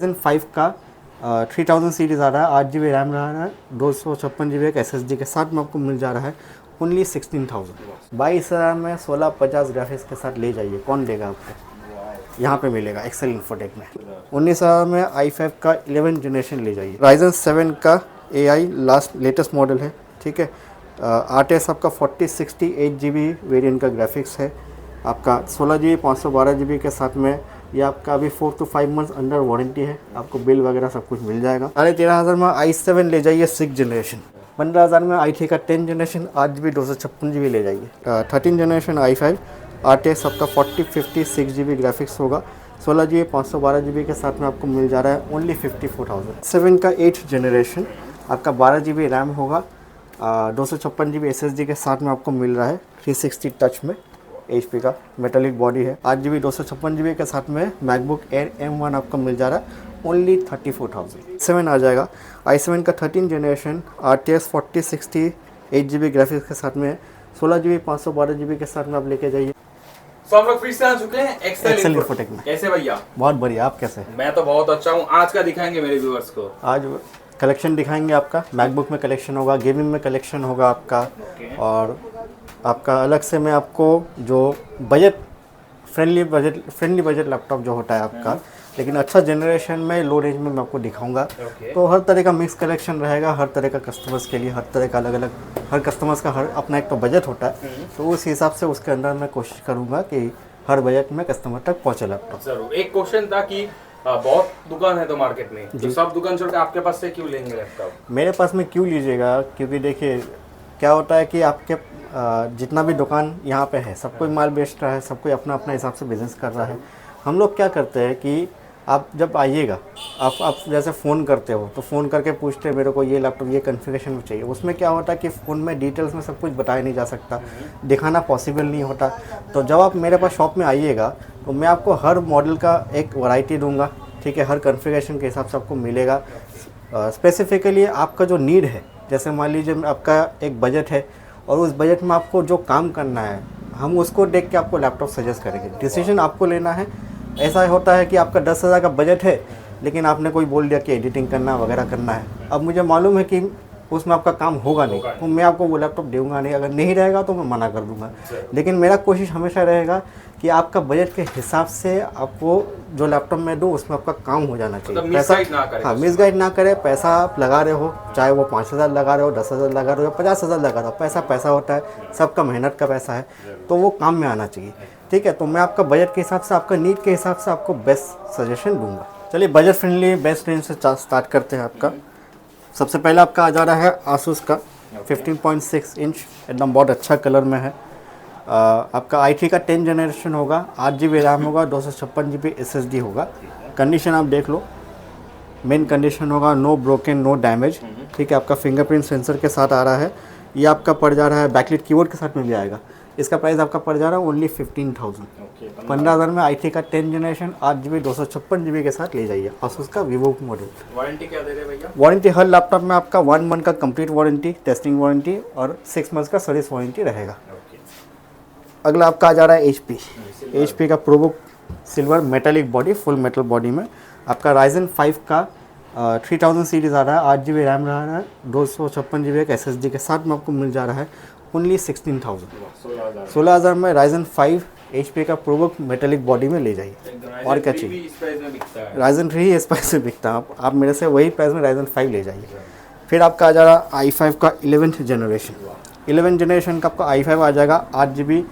Ryzen 5 का 3000 series आ रहा है, 8 GB रैम रहा है, 256 GB का SSD के साथ में आपको मिल जा रहा है ओनली 16,000। 22,000 में 1650 ग्राफिक्स के साथ ले जाइए, कौन देगा आपको? यहाँ पे मिलेगा एक्सेल इन्फोटेक में। 19,000 में i5 का 11 जनरेशन ले जाइए। Ryzen 7 का AI लेटेस्ट मॉडल है, ठीक है। RTS आपका 4060 8GB वेरिएंट का ग्राफिक्स है, आपका 16GB 512GB के साथ में। ये आपका अभी 4 to 5 मंथ्स अंडर वारंटी है, आपको बिल वगैरह सब कुछ मिल जाएगा। 13,500 में i7 ले जाइए 6 जनरेशन। 15,000 में i3 का 10 जनरेशन 8GB 256GB ले जाइए। 13 जनरेशन i5 RTS आपका 4050 6GB ग्राफिक्स होगा, 16GB 512GB के साथ में आपको मिल जा रहा है ओनली 54,000। 7 का 8 जनरेशन आपका 12GB रैम होगा, 256GB SSD के साथ में आपको मिल रहा है 360 टच में। HP का मेटालिक बॉडी है, 8GB 256GB के साथ में मैकबुक एयर M1 आपको मिल जा रहा है ओनली 34,000। 7 आ जाएगा i7 का 13 जनरेशन RTS 4060 8GB ग्राफिक्स के साथ में, 16GB 512GB के साथ में आप लेके जाइए। तो हम लोग फिर से आ चुके हैं एक्सेल इन्फोटेक में। कैसे भैया? बहुत बढ़िया, आप कैसे? मैं तो बहुत अच्छा हूँ। आज का दिखाएंगे मेरे व्यूअर्स को? आज कलेक्शन दिखाएंगे आपका, मैकबुक में कलेक्शन होगा, गेमिंग में कलेक्शन होगा आपका, और आपका अलग से मैं आपको जो बजट फ्रेंडली बजट लैपटॉप जो होता है आपका, लेकिन अच्छा जनरेशन में लो रेंज में मैं आपको दिखाऊंगा। तो हर तरह का मिक्स कलेक्शन रहेगा, हर तरह का कस्टमर्स के लिए, हर तरह का अलग अलग, हर कस्टमर्स का हर अपना एक तो बजट होता है, तो उस हिसाब से उसके अंदर मैं कोशिश करूँगा कि हर बजट में कस्टमर तक पहुँचे लैपटॉप। जरूर। एक क्वेश्चन था कि बहुत दुकान है तो मार्केट में, तो सब दुकान छोड़ के आपके पास से क्यों लेंगे लैपटॉप? मेरे पास में क्यों लीजिएगा, क्योंकि देखिए क्या होता है कि आपके जितना भी दुकान यहाँ पे है, सब कोई माल बेच रहा है, सब कोई अपना अपना हिसाब से बिज़नेस कर रहा है। हम लोग क्या करते हैं कि आप जब आइएगा, आप जैसे फ़ोन करते हो तो फ़ोन करके पूछते हैं मेरे को ये लैपटॉप ये कॉन्फ़िगरेशन में चाहिए। उसमें क्या होता है कि फ़ोन में डिटेल्स में सब कुछ बताया नहीं जा सकता, दिखाना पॉसिबल नहीं होता। तो जब आप मेरे पास शॉप में आइएगा तो मैं आपको हर मॉडल का एक वैरायटी दूंगा, ठीक है, हर कॉन्फ़िगरेशन के हिसाब से आपको मिलेगा। स्पेसिफिकली आपका जो नीड है, जैसे मान लीजिए आपका एक बजट है और उस बजट में आपको जो काम करना है, हम उसको देख के आपको लैपटॉप सजेस्ट करेंगे। डिसीजन आपको लेना है। ऐसा होता है कि आपका 10,000 का बजट है, लेकिन आपने कोई बोल दिया कि एडिटिंग करना वगैरह करना है, अब मुझे मालूम है कि उसमें आपका काम होगा नहीं, तो मैं आपको वो लैपटॉप दूंगा नहीं। अगर नहीं रहेगा तो मैं मना कर दूंगा, लेकिन मेरा कोशिश हमेशा रहेगा कि आपका बजट के हिसाब से आपको जो लैपटॉप मैं दूँ उसमें आपका काम हो जाना चाहिए। पैसा हाँ मिसगाइड ना करे। पैसा आप लगा रहे हो, चाहे वो 5,000 लगा रहे हो, 10,000 लगा रहे हो, 50,000 लगा रहे हो, पैसा पैसा होता है, सबका मेहनत का पैसा है, तो वो काम में आना चाहिए, ठीक है। तो मैं आपका बजट के हिसाब से, आपका नीड के हिसाब से आपको बेस्ट सजेशन दूंगा। चलिए बजट फ्रेंडली बेस्ट रेंज से स्टार्ट करते हैं। आपका सबसे पहले आपका आ जा रहा है आसूस का 15.6 इंच, एकदम बहुत अच्छा कलर में है। आपका i3 का 10 जनरेशन होगा, 8GB रैम होगा, 256GB SSD होगा। कंडीशन आप देख लो, मेन कंडीशन होगा नो ब्रोकन नो डैमेज, ठीक है। आपका फिंगरप्रिंट सेंसर के साथ आ रहा है। ये आपका पड़ जा रहा है, बैकलाइट कीबोर्ड के साथ में भी आएगा। इसका प्राइस आपका पड़ जा रहा है ओनली 15,000। 15,000 में i3 का 10 जनरेशन 8GB 256GB के साथ ले जाइए आसूस का वीवो मॉडल। वारंटी क्या दे रहे हैं भैया? वारंटी हर लैपटॉप में आपका 1 मंथ का कंप्लीट वारंटी, टेस्टिंग वारंटी और 6 मंथ्स का सर्विस वारंटी रहेगा। अगला आपका आ जा रहा है HP का ProBook silver metallic body, full metal body में। आपका Ryzen 5 का 3000 सीरीज़ आ रहा है, 8GB रैम रहा है, 256GB का SSD के साथ में आपको मिल जा रहा है ओनली 16,000। 16,000 में Ryzen 5 HP का प्रोबुक मेटालिक बॉडी में ले जाइए। और क्या चाहिए? Ryzen 3 इस प्राइस में बिकता है, आप मेरे से वही प्राइस में Ryzen 5 ले जाइए। फिर आपका आ जा रहा i5 का 11th जनरेशन। 11 जनरेशन का आपका i5 आ जाएगा, 8GB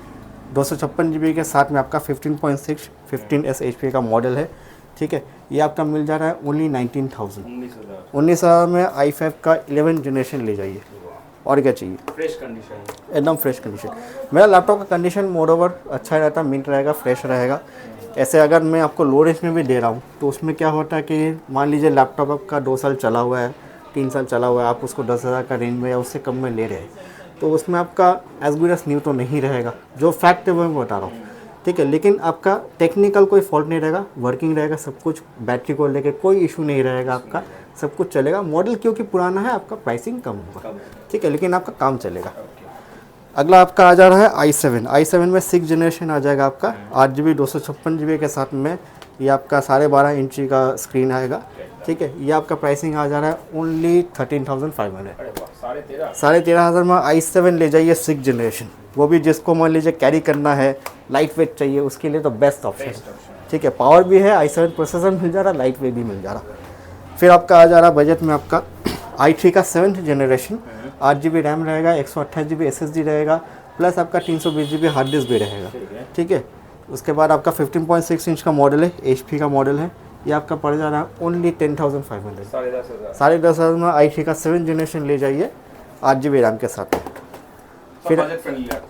256GB के साथ में आपका 15.6 15S HP का मॉडल है, ठीक है। ये आपका मिल जा रहा है ओनली 19,000। 19,000 में i5 का 11 जनरेशन ले जाइए। और क्या चाहिए? फ्रेश कंडीशन, एकदम फ्रेश कंडीशन। मेरा लैपटॉप का कंडीशन मोर ओवर अच्छा रहता है, मिंट रहेगा, फ्रेश रहेगा। ऐसे अगर मैं आपको लो रेंज में भी दे रहा हूँ तो उसमें क्या होता है कि मान लीजिए लैपटॉप आपका 2 साल चला हुआ है, 3 साल चला हुआ है, आप उसको 10,000 का रेंज में या उससे कम में ले रहे हैं, तो उसमें आपका एज गुड एज न्यू तो नहीं रहेगा। जो फैक्ट है वो मैं बता रहा हूँ, ठीक है। लेकिन आपका टेक्निकल कोई फॉल्ट नहीं रहेगा, वर्किंग रहेगा सब कुछ, बैटरी को लेके कोई इशू नहीं रहेगा, आपका सब कुछ चलेगा। मॉडल क्योंकि पुराना है, आपका प्राइसिंग कम होगा, ठीक है, लेकिन आपका काम चलेगा। अगला आपका आ जा रहा है i7 में 6 जनरेशन आ जाएगा आपका, 8GB 256GB के साथ में ये आपका 12.5 इंची का स्क्रीन आएगा, ठीक है। ये आपका प्राइसिंग आ जा रहा है ओनली 13,500। अरे वाह, 13.5। 13,500 में i7 ले जाइए 6th जनरेशन, वो भी जिसको मान लीजिए कैरी करना है, लाइट वेट चाहिए, उसके लिए तो बेस्ट ऑप्शन है, ठीक है। पावर भी है, i7 प्रोसेसर मिल जा रहा, लाइट वेट भी मिल जा रहा। फिर आपका आ जा रहा बजट में आपका i3 का 7th जनरेशन, 8 GB रैम रहेगा, 128 GB SSD रहेगा, प्लस आपका 320 GB हार्ड डिस्क भी रहेगा, ठीक है। उसके बाद आपका 15.6 इंच का मॉडल है, HP का मॉडल है। ये आपका पड़ जा रहा है ओनली 10,500, 10,500 में i3 का 7th जनरेशन ले जाइए 8 GB रैम के साथ में। फिर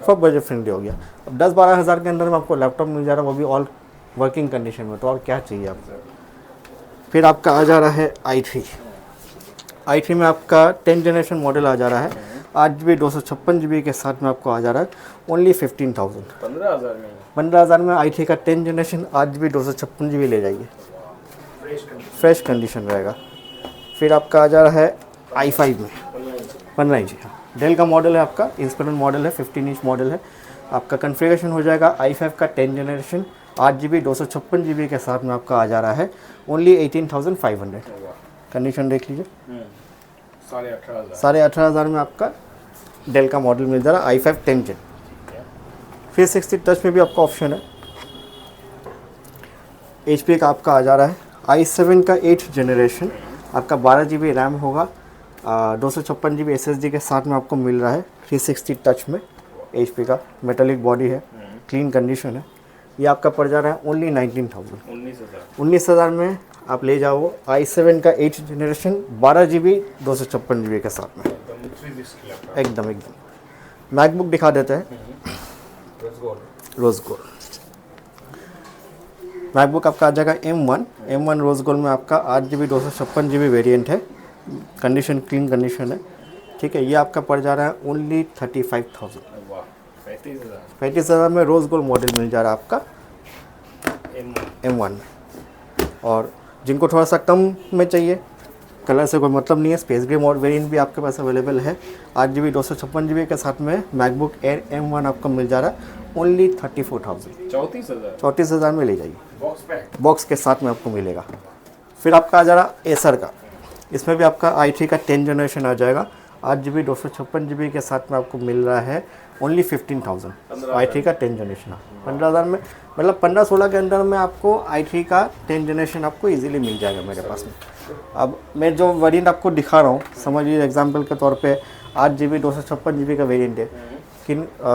सब बजट फ्रेंडली हो गया। अब 10-12 हज़ार के अंदर में आपको लैपटॉप मिल जा रहा है, वो भी ऑल वर्किंग कंडीशन में, तो और क्या चाहिए आपको। फिर आपका आ जा रहा है i3 में आपका 10th जनरेशन मॉडल आ जा रहा है, 8 GB 256 GB के साथ में आपको आ जा रहा है ओनली 15,000, 15,000 में i3 का 10th जनरेशन 8 GB 256 GB ले जाइए, फ्रेश कंडीशन रहेगा। फिर आपका आ जा रहा है i5 में 15 इंच, डेल का मॉडल है, आपका इंस्पिरेशन मॉडल है, 15 इंच मॉडल है। आपका कन्फिगरेशन हो जाएगा i5 का 10th जनरेशन 8 GB 256 GB के साथ में आपका आ जा रहा है ओनली 18,500। कंडीशन देख लीजिए, 18,500 में आपका डेल का मॉडल मिल जा रहा है i5 10 Gen। फिर 60 टच में भी आपका ऑप्शन है। HP का आपका आ जा रहा है i7 का 8th जनरेशन, आपका 12 GB रैम होगा, 256 GB SSD के साथ में आपको मिल रहा है, 360 टच में। HP का मेटालिक बॉडी है, क्लीन कंडीशन है। ये आपका पड़ जा रहा है ओनली 19,000, 19,000 में आप ले जाओ i7 का 8th जनरेशन 12 GB 256 GB के साथ में, एकदम। मैकबुक दिखा देते हैं, रोज गोल्ड मैकबुक आपका आ जाएगा M1 रोज गोल्ड में आपका 8 GB 256 GB वेरिएंट है, कंडीशन क्लीन कंडीशन है, ठीक है। ये आपका पड़ जा रहा है ओनली 35,000, 35,000 में रोज गोल्ड मॉडल मिल जा रहा है आपका M1 में। और जिनको थोड़ा सा कम में चाहिए, कलर से कोई मतलब नहीं है, स्पेस ग्रे मॉडल वेरिएंट भी आपके पास अवेलेबल है, 8 GB 256 GB के साथ में मैकबुक एयर M1 आपको मिल जा रहा है ओनली 34,000, 34,000 में ले जाइए, बॉक्स के साथ में आपको मिलेगा। फिर आपका आ जा रहा एसर का, इसमें भी आपका i3 का 10th जनरेशन आ जाएगा, 8 GB 256 GB के साथ में आपको मिल रहा है ओनली 15,000, i3 का 10th जनरेशन। 15,000 में मतलब 15-16 के अंदर में आपको i3 का 10th जनरेशन आपको इजीली मिल जाएगा मेरे पास में। अब मैं जो वेरिएंट आपको दिखा रहा हूँ, समझिए एग्जांपल के तौर पे 8 GB 256 GB का वेरिएंट है, कि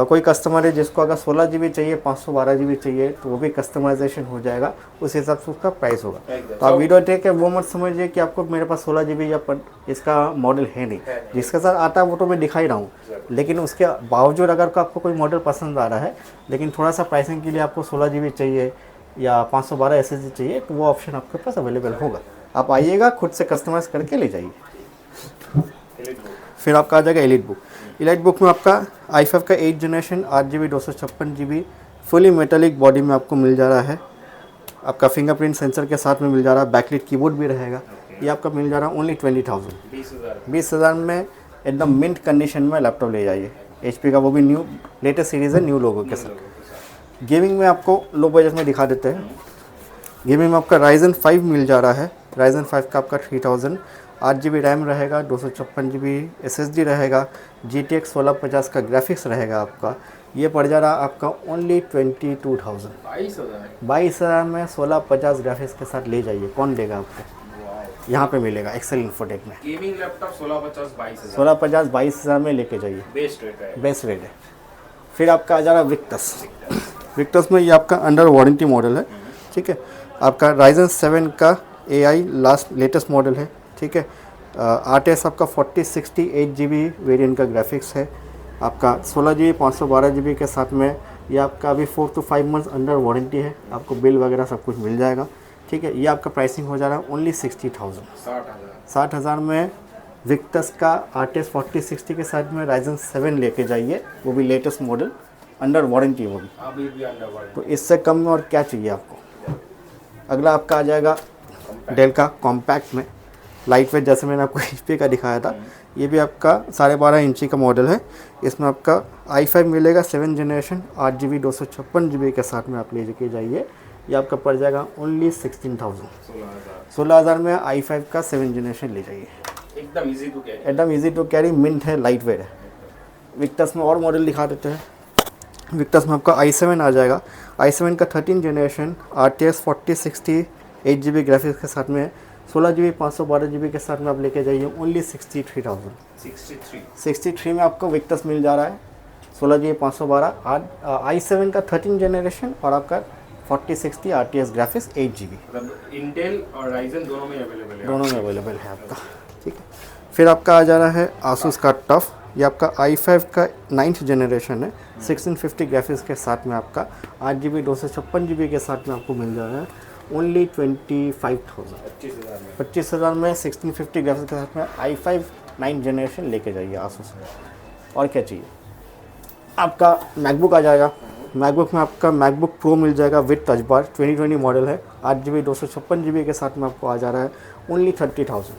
कोई कस्टमर है जिसको अगर 16 GB चाहिए, 512 GB चाहिए, तो वो भी कस्टमाइजेशन हो जाएगा, उस हिसाब से उसका प्राइस होगा। तो आप वीडियो देख के वो मत समझिए कि आपको मेरे पास 16 GB या इसका मॉडल है नहीं, जिसके साथ आता है वो तो मैं दिखा ही रहा हूँ, लेकिन उसके बावजूद अगर आपको कोई मॉडल पसंद आ रहा है, लेकिन थोड़ा सा प्राइसिंग के लिए आपको 16 GB चाहिए या 512 SSD चाहिए, तो वो ऑप्शन आपके पास अवेलेबल होगा। आप आइएगा, खुद से कस्टमाइज़ करके ले जाइए। फिर आपका आ जाएगा एलीट बुक में आपका i5 का 8th generation 8 GB 256 GB fully metallic body में आपको मिल जा रहा है, आपका फिंगरप्रिंट सेंसर के साथ में मिल जा रहा है, बैकलिट कीबोर्ड भी रहेगा। ये आपका मिल जा रहा है ओनली 20,000, 20,000 में एकदम मिंट कंडीशन में लैपटॉप ले जाइए। HP का वो भी न्यू लेटेस्ट सीरीज़ है, न्यू लोगो के साथ। गेमिंग में आपको लो बजट में दिखा देते हैं। गेमिंग में आपका Ryzen 5 मिल जा रहा है, Ryzen 5 का आपका 3000, 8 GB रैम रहेगा, 256 GB SSD रहेगा, GTX 1650 का ग्राफिक्स रहेगा आपका। ये पड़ जा रहा आपका ओनली 22,000, 22,000 में 1650 ग्राफिक्स के साथ ले जाइए। कौन देगा आपको, यहाँ पे मिलेगा एक्सेल इन्फोटेक में। गेमिंग लैपटॉप 1650 22,000 में लेके जाइए, बेस्ट रेट है। फिर आपका आ जा रहा विक्टस में, ये आपका अंडर वारंटी मॉडल है, ठीक है। आपका Ryzen 7 का AI लेटेस्ट मॉडल है, ठीक है। RTS आपका 4068 GB वेरिएंट का ग्राफिक्स है, आपका 16 GB 512 GB के साथ में। ये आपका अभी 4 to 5 मंथ्स अंडर वारंटी है, आपको बिल वगैरह सब कुछ मिल जाएगा, ठीक है। ये आपका प्राइसिंग हो जा रहा है ओनली 60,000, 60,000 में विक्टस का RTS 4060 के साथ में Ryzen 7 लेके जाइए, वो भी लेटेस्ट मॉडल अंडर वारंटी, वो भी तो इससे कम में और क्या चाहिए आपको। अगला आपका आ जाएगा डेल का कॉम्पैक्ट में लाइट वेट, जैसे मैंने आपको HP का दिखाया था। ये भी आपका 12.5 इंची का मॉडल है। इसमें आपका i5 मिलेगा 7th जनरेशन 8 GB 256 GB के साथ में आप ले के जाइए ये आपका पड़ जाएगा ओनली 16,000। 16,000 16,000 में i5 का 7 जनरेशन ले जाइए, एकदम इजी टू कैरी। एकदम इजी टू कैरी, मिंट है, लाइट वेट है। विक्टस में और मॉडल दिखा देते हैं। विक्टस में आपका i7 आ जाएगा। i7 का 13 जनरेशन RTX 4060 8GB ग्राफिक्स के साथ में 16GB 512GB के साथ में आप लेके जाइए ओनली 63,000। 63 में आपको विक्टस मिल जा रहा है 16GB 512 i7 का 13 जनरेशन और आपका 4060 RTX ग्राफिक्स 8GB मतलब इंटेल और राइजन दोनों में अवेलेबल है। दोनों में अवेलेबल है आपका, ठीक है। फिर आपका आ जा रहा है आसूस का टफ, ये आपका i5 का 9th जनरेशन है 1650 ग्राफिक्स के साथ में आपका 8GB 256GB के साथ में आपको मिल जा रहा है ओनली 25,000। 25,000 में 1650 ग्राफिक्स के साथ में i5 9th जनरेशन लेके जाइए आसूस में। और क्या चाहिए, आपका मैकबुक आ जाएगा। मैकबुक में आपका मैकबुक प्रो मिल जाएगा विद टच बार, 2020 मॉडल है, 8GB 256GB के साथ में आपको आ जा रहा है ओनली 30,000।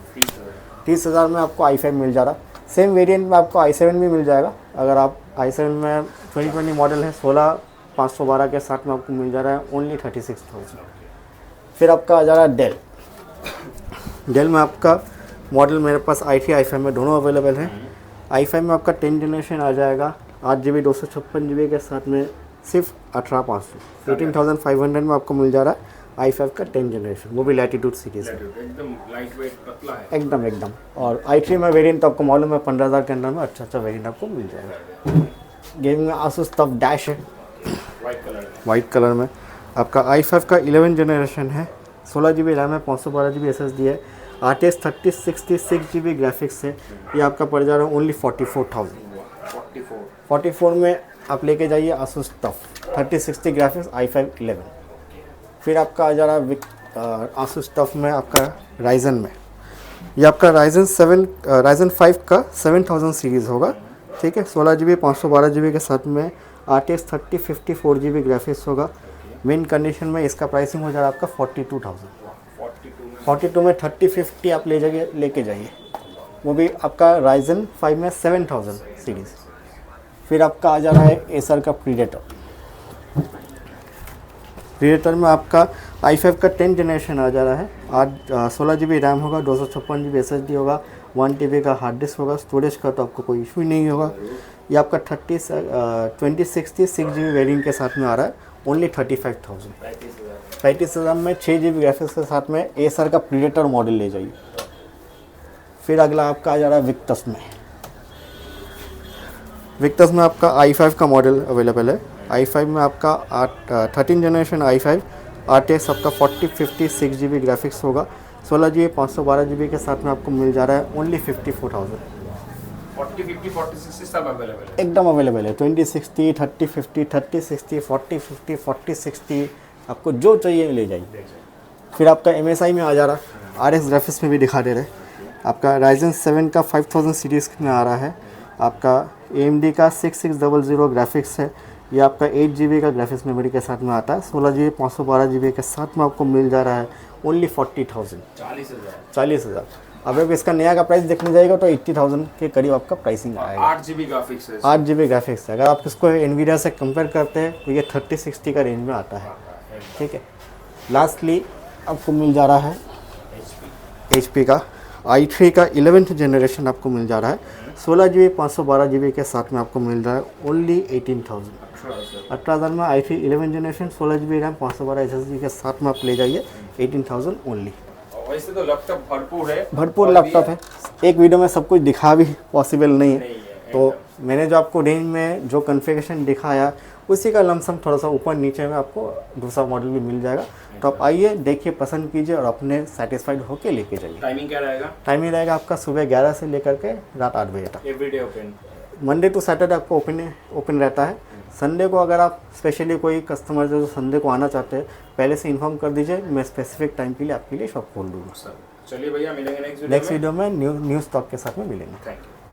30,000 में आपको i5 मिल जा रहा है। सेम वेरिएंट में आपको i7 भी मिल जाएगा। अगर आप i7 में 2020 मॉडल है 16,512 के साथ में आपको मिल जा रहा है ओनली 36,000। फिर आपका आ जा रहा है डेल। डेल में आपका मॉडल मेरे पास i3 i5 में दोनों अवेलेबल हैं। i5 में आपका 10 जनरेशन आ जाएगा 8GB 256GB के साथ में सिर्फ 18,500 18,500 में आपको मिल जा रहा है i5 का 10 जनरेशन, वो भी लैटिट्यूड सीरीज है, एकदम लाइट वेट पतला है एकदम। और i3 में वेरिएंट आपको मालूम है 15,000 के अंदर में अच्छा वेरिएंट आपको मिल जाएगा। गेमिंग में आसूस टफ डैश है वाइट कलर में। आपका i5 का 11 जनरेशन है, 16GB रैम है, 512GB SSD है, RTX 3060 6GB ग्राफिक्स है। ये आपका पड़ जा रहा है ओनली 44,000। 44 में आप लेके जाइए आसूस टफ 3060 ग्राफिक्स i5 11। फिर आपका आ जा रहा है आसूस टफ में आपका राइजन में, ये आपका राइजन 5 का 7000 सीरीज़ होगा, ठीक है। 16GB 512GB के साथ में RTX 3050 4GB ग्राफिक्स होगा। मेन कंडीशन में इसका प्राइसिंग हो जा रहा है आपका 42,000। 42 में 3050 आप लेके जाइए, वो भी आपका राइजन 5 में 7000 सीरीज़। फिर आपका आ जा रहा है एसर का प्रीडेटर में आपका i5 का 10 जनरेशन आ जा रहा है। आज 16GB रैम होगा, 256GB SSD होगा, 1TB का हार्ड डिस्क होगा। स्टोरेज का तो आपको कोई इशू ही नहीं होगा। ये आपका 2060 6GB वेरिएंट के साथ में आ रहा है ओनली 35,000। 35,000 में 6GB ग्राफिक्स के साथ में एसर का प्रीडेटर मॉडल ले जाइए। फिर अगला आपका आ जा रहा है विक्टस में। विक्टस में आपका i5 का मॉडल अवेलेबल है। i5 में आपका 13 जनरेशन i5 RTX आपका 4050 6GB ग्राफिक्स होगा। 16GB 512GB के साथ में आपको मिल जा रहा है ओनली 54,000। 4050 4060 सब अवेलेबल है, एकदम अवेलेबल है। 2060 3050 3060 4050 4060 आपको जो चाहिए ले जाइए। फिर आपका MSI में आ जा रहा है, RX ग्राफिक्स में भी दिखा दे रहे। आपका राइजन 7 का 5000 सीरीज़ में आ रहा है। आपका AMD का 6600 ग्राफिक्स है। ये आपका 8GB का ग्राफिक्स मेमोरी के साथ में आता है। 16GB 512GB के साथ में आपको मिल जा रहा है ओनली 40,000। 40,000। अब इसका नया का प्राइस देखने जाएगा तो 80,000 के करीब आपका प्राइसिंग आएगा। 8GB ग्राफिक्स है, 8GB ग्राफिक्स है। अगर आप इसको NVIDIA से कंपेयर करते हैं तो ये 3060 का रेंज में आता है, ठीक है। लास्टली आपको मिल जा रहा है HP का i3 का 11th जनरेशन आपको मिल जा रहा है। 16GB 512GB के साथ में आपको मिल रहा है ओनली 18,000। 18,000 में i3 11 generation 16GB RAM 512 SSD के साथ में आप ले जाइए 18,000 ओनली। वैसे तो लैपटॉप भरपूर लैपटॉप है। एक वीडियो में सब कुछ दिखा भी पॉसिबल नहीं है, तो मैंने जो आपको रेंज में जो कॉन्फ़िगरेशन दिखाया उसी का लमसम थोड़ा सा ऊपर नीचे में आपको दूसरा मॉडल भी मिल जाएगा। तो आप आइए, देखिए, पसंद कीजिए और अपने सेटिस्फाइड होके लेके जाइए। टाइमिंग क्या रहेगा? टाइमिंग रहेगा आपका सुबह 11 से लेकर के रात 8 बजे तक। Everyday open? Monday to Saturday आपको ओपन रहता है। संडे को अगर आप स्पेशली कोई कस्टमर जो संडे को आना चाहते हैं पहले से इन्फॉर्म कर दीजिए, मैं स्पेसिफिक टाइम के लिए आपके लिए शॉप खोल दूँगा। चलिए भैया, मिलेंगे नेक्स्ट वीडियो में न्यू स्टॉक के साथ में मिलेंगे। Thank you.